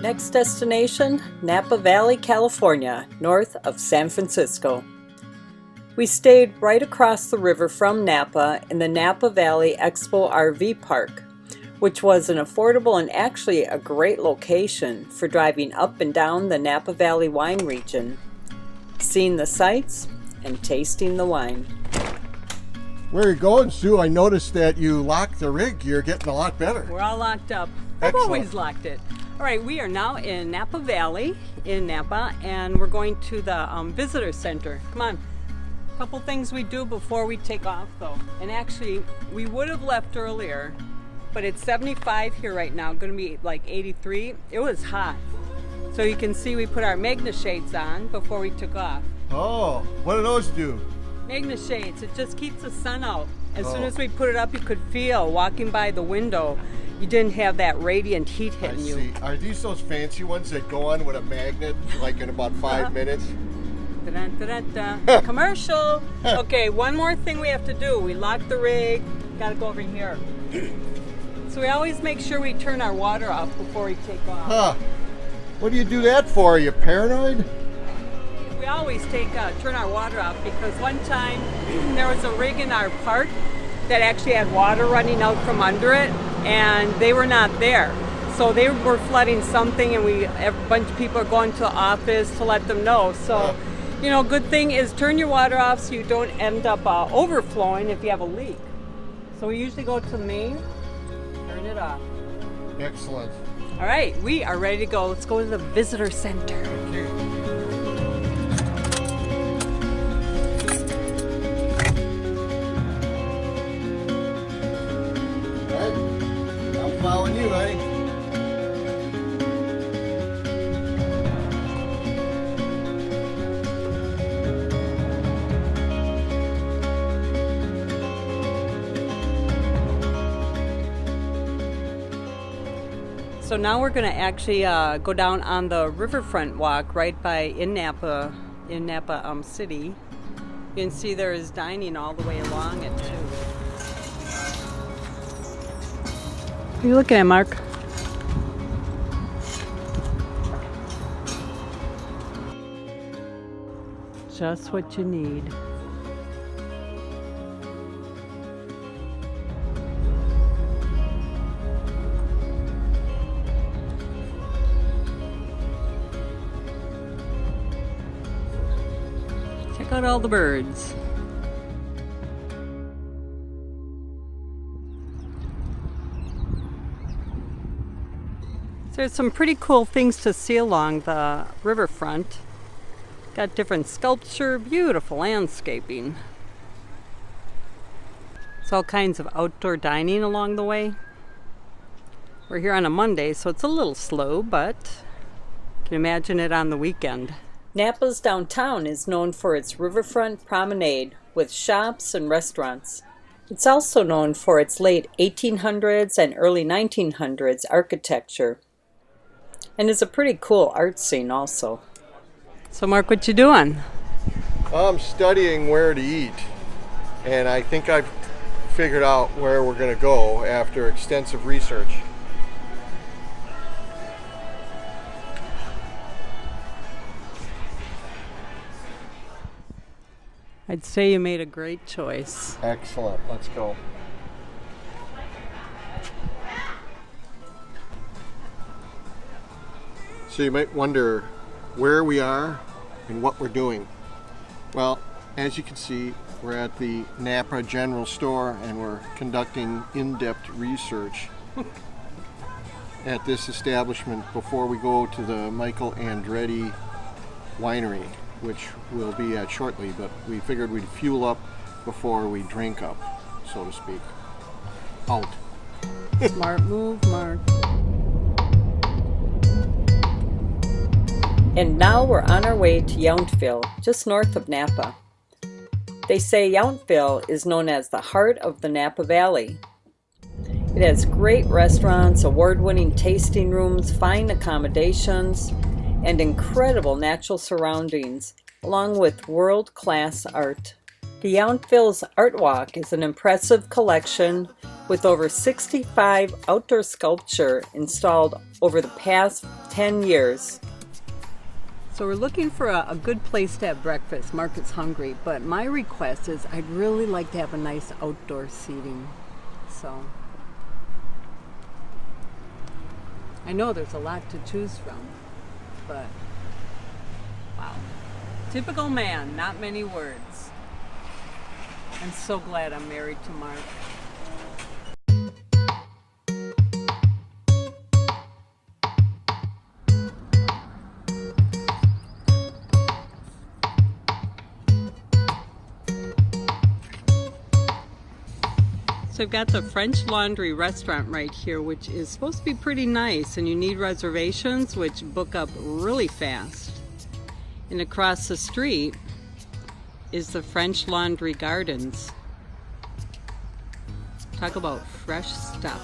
Next destination, Napa Valley, California, north of San Francisco. We stayed right across the river from Napa in the Napa Valley Expo RV Park, which was an affordable and actually a great location for driving up and down the Napa Valley wine region, seeing the sights and tasting the wine. Where are you going, Sue? I noticed that you locked the rig. You're getting a lot better. We're all locked up. Excellent. I've always locked it. All right, we are now in Napa Valley in Napa, and we're going to the visitor center. Come on. A couple things we do before we take off, though. And actually, we would have left earlier, but it's 75 here right now. Going to be like 83. It was hot. So you can see we put our Magna shades on before we took off. Oh, what do those do? Magna shades, it just keeps the sun out. As soon as we put it up, you could feel walking by the window, you didn't have that radiant heat hitting you. I see. Are these those fancy ones that go on with a magnet, like in about 5 minutes? Commercial. Okay, one more thing we have to do. We lock the rig. Gotta go over here. So we always make sure we turn our water off before we take off. Huh. What do you do that for? Are you paranoid? We always turn our water off because one time there was a rig in our park that actually had water running out from under it, and they were not there. So they were flooding something, and a bunch of people are going to the office to let them know. So, you know, good thing is turn your water off so you don't end up overflowing if you have a leak. So we usually go to the main, turn it off. Excellent. All right, we are ready to go. Let's go to the visitor center. Okay. I'm following you, buddy. So now we're going to actually go down on the riverfront walk right by in Napa City. You can see there is dining all the way along it too. What are you looking at, Mark? Just what you need. Check out all the birds. So there's some pretty cool things to see along the riverfront. Got different sculpture, beautiful landscaping. There's all kinds of outdoor dining along the way. We're here on a Monday, so it's a little slow, but you can imagine it on the weekend. Napa's downtown is known for its riverfront promenade with shops and restaurants. It's also known for its late 1800s and early 1900s architecture, and is a pretty cool art scene also. So Mark, what you doing? I'm studying where to eat, and I think I've figured out where we're going to go after extensive research. I'd say you made a great choice. Excellent. Let's go. So you might wonder where we are and what we're doing. Well, as you can see, we're at the Napa General Store and we're conducting in-depth research at this establishment before we go to the Michael Andretti winery, which we'll be at shortly, but we figured we'd fuel up before we drink up, so to speak. Out. Smart move, Mark. And now we're on our way to Yountville, just north of Napa. They say Yountville is known as the heart of the Napa Valley. It has great restaurants, award-winning tasting rooms, fine accommodations, and incredible natural surroundings, along with world-class art. The Yountville's Art Walk is an impressive collection with over 65 outdoor sculpture installed over the past 10 years. So we're looking for a good place to have breakfast. Mark is hungry, but my request is I'd really like to have a nice outdoor seating. So I know there's a lot to choose from, but wow. Typical man, not many words. I'm so glad I'm married to Mark. So I've got the French Laundry restaurant right here, which is supposed to be pretty nice, and you need reservations, which book up really fast. And across the street is the French Laundry Gardens. Talk about fresh stuff.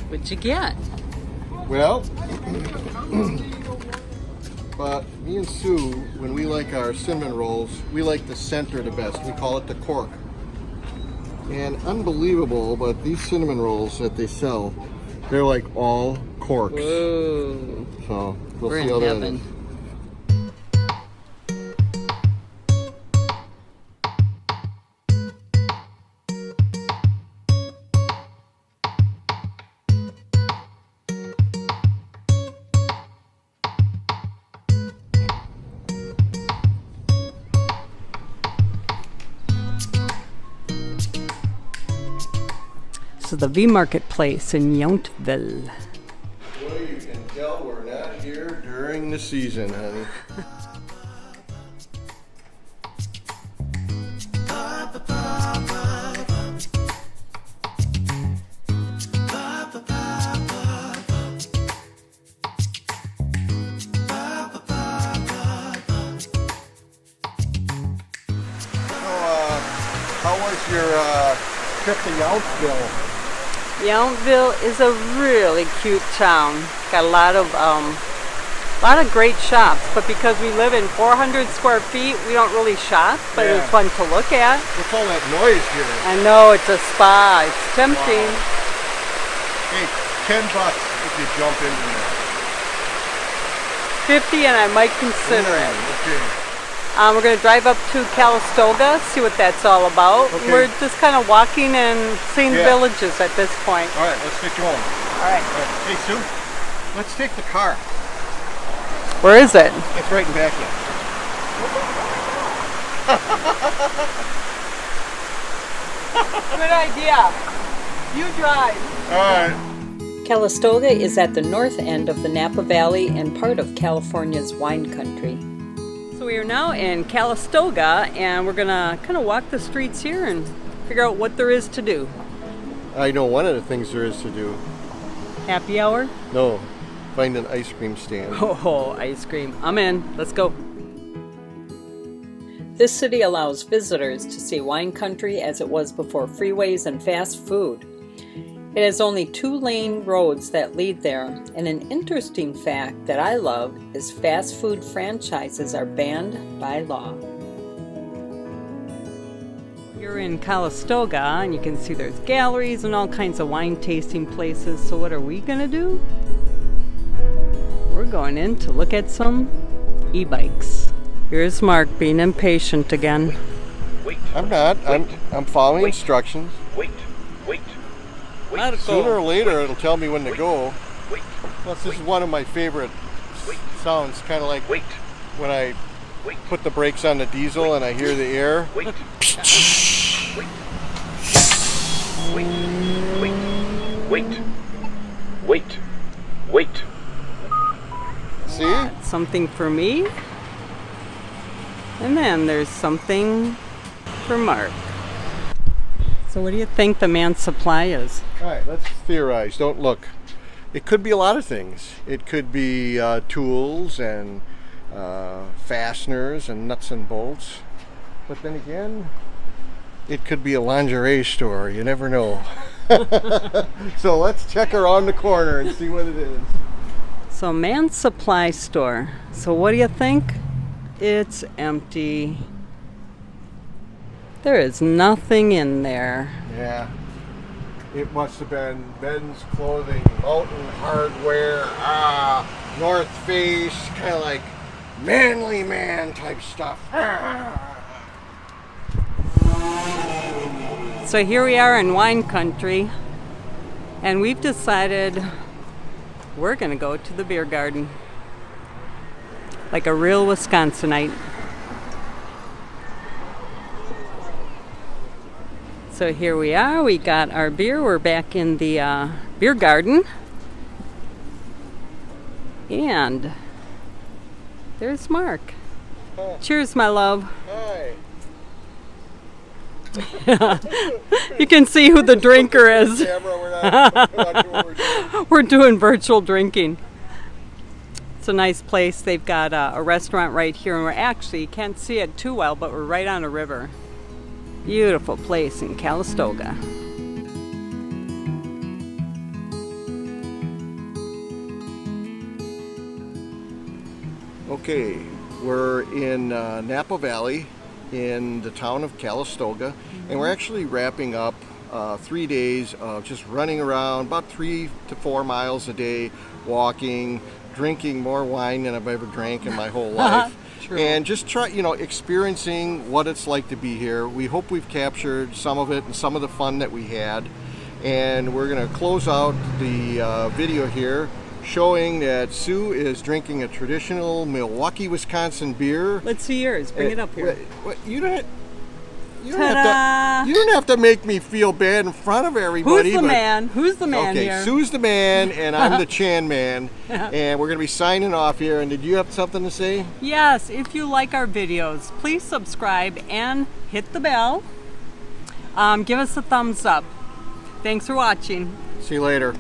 What'd you get? Well, but me and Sue, when we like our cinnamon rolls, we like the center the best. We call it the cork. And unbelievable, but these cinnamon rolls that they sell, they're like all corks. Whoa. So we'll We're see in how that heaven. is. So the V Marketplace in Yountville. Well, you can tell we're not here during the season, honey. How was your trip to Youngsville? Yountville is a really cute town. Got a lot of great shops, but because we live in 400 square feet, we don't really shop, but Yeah. it's fun to look at. What's all that noise here? I know, it's a spa. It's tempting. Hey, $10 if you jump in there. 50 and I might consider it. Okay. We're going to drive up to Calistoga, see what that's all about. Okay. We're just kind of walking and seeing Yeah. villages at this point. All right, let's get going. All right. Hey, Sue, let's take the car. Where is it? It's right in back here. Good idea. You drive. All right. Calistoga is at the north end of the Napa Valley and part of California's wine country. So we are now in Calistoga, and we're gonna kind of walk the streets here and figure out what there is to do. I know one of the things there is to do. Happy hour? No, find an ice cream stand. Oh, ice cream. I'm in. Let's go. This city allows visitors to see wine country as it was before freeways and fast food. It has only 2-lane roads that lead there, and an interesting fact that I love is fast food franchises are banned by law. You're in Calistoga, and you can see there's galleries and all kinds of wine tasting places. So what are we gonna do? We're going in to look at some e-bikes. Here's Mark being impatient again. Wait. I'm not. I'm following instructions. Wait. Sooner or later, it'll tell me when to go. Wait. Plus, this is one of my favorite sounds, kind of like Wait. when I put the brakes on the diesel and I hear the air. Wait. Wait. See? Something for me. And then there's something for Mark. So what do you think the man's supply is? All right, let's theorize. Don't look. It could be a lot of things. It could be tools and fasteners and nuts and bolts. But then again, it could be a lingerie store. You never know. So let's check around the corner and see what it is. So man's supply store. So what do you think? It's empty. There is nothing in there. Yeah. It must have been men's clothing, Mountain Hardware, North Face, kind of like manly man type stuff. So here we are in wine country, and we've decided we're going to go to the beer garden. Like a real Wisconsinite. So here we are, we got our beer, we're back in the beer garden. And there's Mark. Cheers, my love. Hi. You can see who the drinker is. Camera, We're doing virtual drinking. It's a nice place. They've got a restaurant right here, and we're actually, you can't see it too well, but we're right on a river. Beautiful place in Calistoga. Okay, we're in Napa Valley in the town of Calistoga, and we're actually wrapping up 3 days of just running around, about 3 to 4 miles a day, walking, drinking more wine than I've ever drank in my whole life. True. And just experiencing what it's like to be here. We hope we've captured some of it and some of the fun that we had. And we're going to close out the video here showing that Sue is drinking a traditional Milwaukee, Wisconsin beer. Let's see yours. Bring it up here. You don't have to make me feel bad in front of everybody. Who's the man? Who's the man okay, here? Sue's the man, and I'm the Chan man. And we're going to be signing off here. And did you have something to say? Yes, if you like our videos, please subscribe and hit the bell. Give us a thumbs up. Thanks for watching. See you later.